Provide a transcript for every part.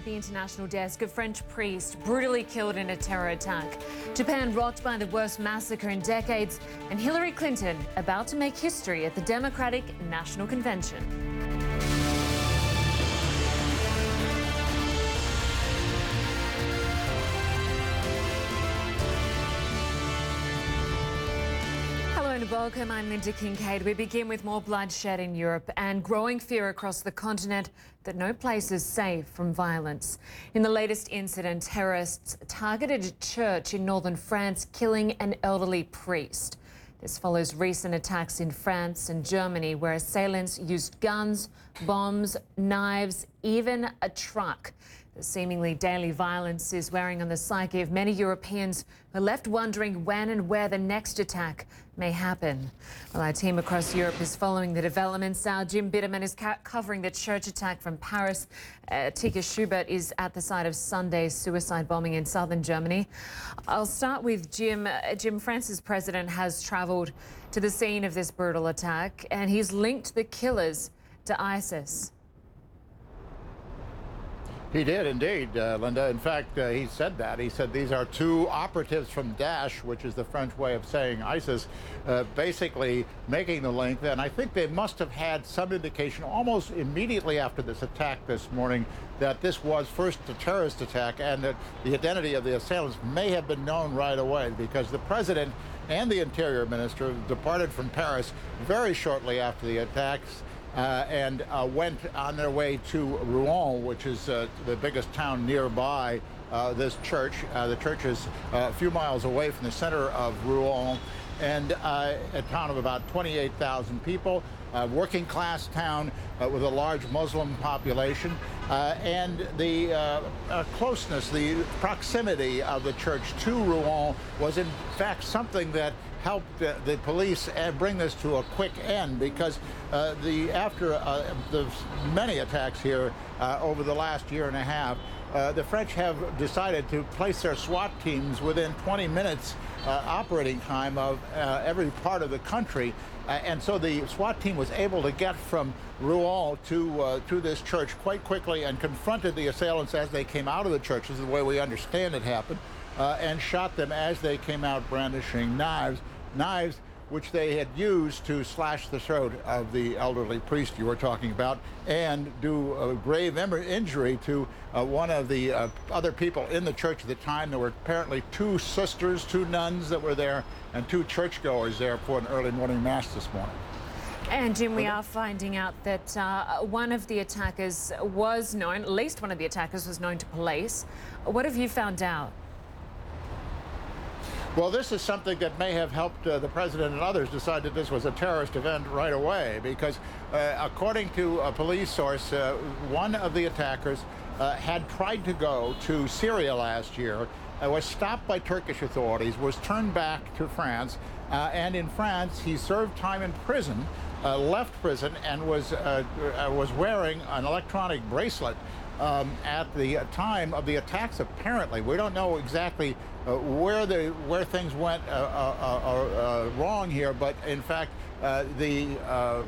at the international desk, a French priest brutally killed in a terror attack. Japan rocked by the worst massacre in decades, and Hillary Clinton about to make history at the Democratic National Convention. Welcome, I'm Lynda Kinkade. We begin with more bloodshed in Europe and growing fear across the continent that no place is safe from violence. In the latest incident, terrorists targeted a church in northern France, killing an elderly priest. This follows recent attacks in France and Germany where assailants used guns, bombs, knives, even a truck. The seemingly daily violence is wearing on the psyche of many Europeans who are left wondering when and where the next attack may happen. Well, our team across Europe is following the developments. Our BItterman is covering the church attack from Paris. Atika Shubert is at the site of Sunday's suicide bombing in southern Germany. I'll start with Jim. France's president has travelled to the scene of this brutal attack, and he's linked the killers to ISIS. He did indeed, Lynda. In fact, he said that. He said these are two operatives from Daesh, which is the French way of saying ISIS, basically making the link. And I think they must have had some indication almost immediately after this attack this morning that this was first a terrorist attack and that the identity of the assailants may have been known right away, because the president and the interior minister departed from Paris very shortly after the attacks. And went on their way to Rouen, which is the biggest town nearby this church. The church is a few miles away from the center of Rouen, and a town of about 28,000 people, a working class town with a large Muslim population. And the closeness, the proximity of the church to Rouen was in fact something that helped the police bring this to a quick end, because after the many attacks here over the last year and a half, the French have decided to place their SWAT teams within 20 minutes operating time of every part of the country. And so the SWAT team was able to get from Rouen to this church quite quickly and confronted the assailants as they came out of the church. This is the way we understand it happened. And shot them as they came out brandishing knives which they had used to slash the throat of the elderly priest you were talking about and do a grave injury to one of the other people in the church at the time. There were apparently two sisters, two nuns that were there, and two churchgoers there for an early morning mass this morning. And Jim, we are finding out that one of the attackers was known, at least one of the attackers was known to police. What have you found out? Well, this is something that may have helped the president and others decide that this was a terrorist event right away, because according to a police source, one of the attackers had tried to go to Syria last year, was stopped by Turkish authorities, was turned back to France, and in France he served time in prison, left prison, and was wearing an electronic bracelet at the time of the attacks. Apparently, we don't know exactly where things went wrong here, but in fact, the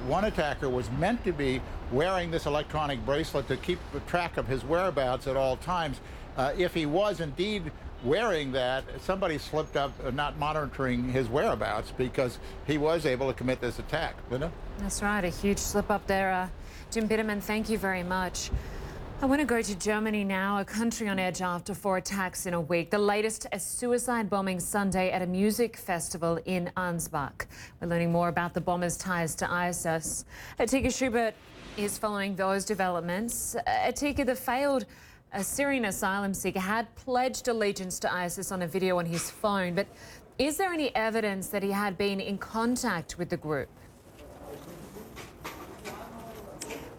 one attacker was meant to be wearing this electronic bracelet to keep track of his whereabouts at all times. If he was indeed wearing that, somebody slipped up not monitoring his whereabouts, because he was able to commit this attack. Lynda? That's right, a huge slip up there. BItterman, thank you very much. I want to go to Germany now, a country on edge after 4 attacks in a week. The latest, a suicide bombing Sunday at a music festival in Ansbach. We're learning more about the bombers' ties to ISIS. Atika Shubert is following those developments. Atika, the failed Syrian asylum seeker had pledged allegiance to ISIS on a video on his phone, but is there any evidence that he had been in contact with the group?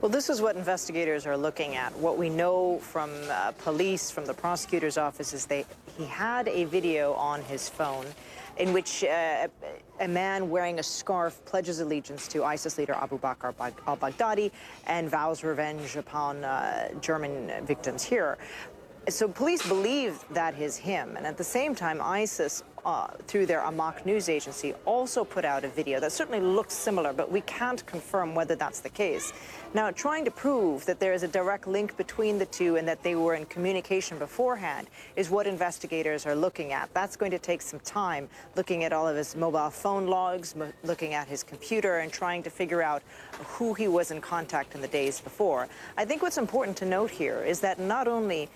Well, this is what investigators are looking at. What we know from police, from the prosecutor's office, is he had a video on his phone in which a man wearing a scarf pledges allegiance to ISIS leader Abu Bakr al-Baghdadi and vows revenge upon German victims here. So police believe that is him, and at the same time, ISIS through their Ansbach news agency, also put out a video that certainly looks similar, but we can't confirm whether that's the case. Now, trying to prove that there is a direct link between the two and that they were in communication beforehand is what investigators are looking at. That's going to take some time, looking at all of his mobile phone logs, looking at his computer, and trying to figure out who he was in contact in the days before. I think what's important to note here is that not only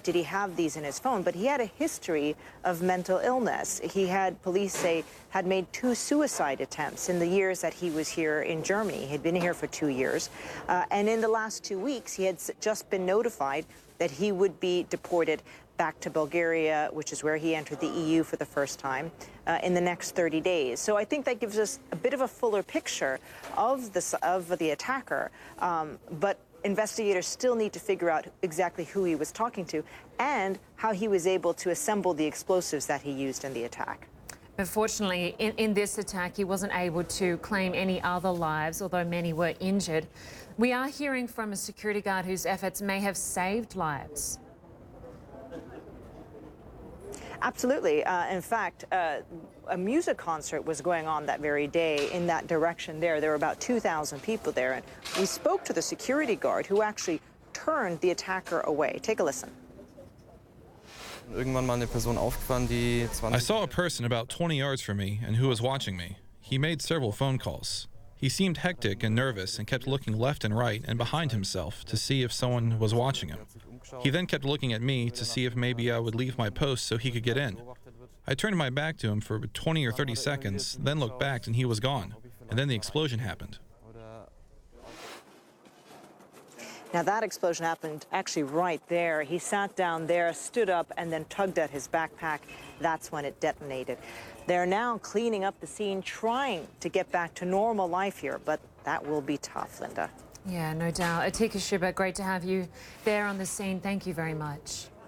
did he have these in his phone, but he had a history of mental illness. He had, police say, had made 2 suicide attempts in the years that he was here in Germany. He'd been here for 2 years. And in the last 2 weeks, he had just been notified that he would be deported back to Bulgaria, which is where he entered the EU for the first time, in the next 30 days. So I think that gives us a bit of a fuller picture of the attacker. But investigators still need to figure out exactly who he was talking to and how he was able to assemble the explosives that he used in the attack. Unfortunately, in this attack, he wasn't able to claim any other lives, although many were injured. We are hearing from a security guard whose efforts may have saved lives. Absolutely. In fact, a music concert was going on that very day in that direction there. There were about 2,000 people there. And we spoke to the security guard who actually turned the attacker away. Take a listen. I saw a person about 20 yards from me and who was watching me. He made several phone calls. He seemed hectic and nervous and kept looking left and right and behind himself to see if someone was watching him. He then kept looking at me to see if maybe I would leave my post so he could get in. I turned my back to him for 20 or 30 seconds, then looked back and he was gone. And then the explosion happened. Now, that explosion happened actually right there. He sat down there, stood up, and then tugged at his backpack. That's when it detonated. They're now cleaning up the scene, trying to get back to normal life here, but that will be tough, Lynda. Yeah, no doubt. Atika Shubert, great to have you there on the scene. Thank you very much.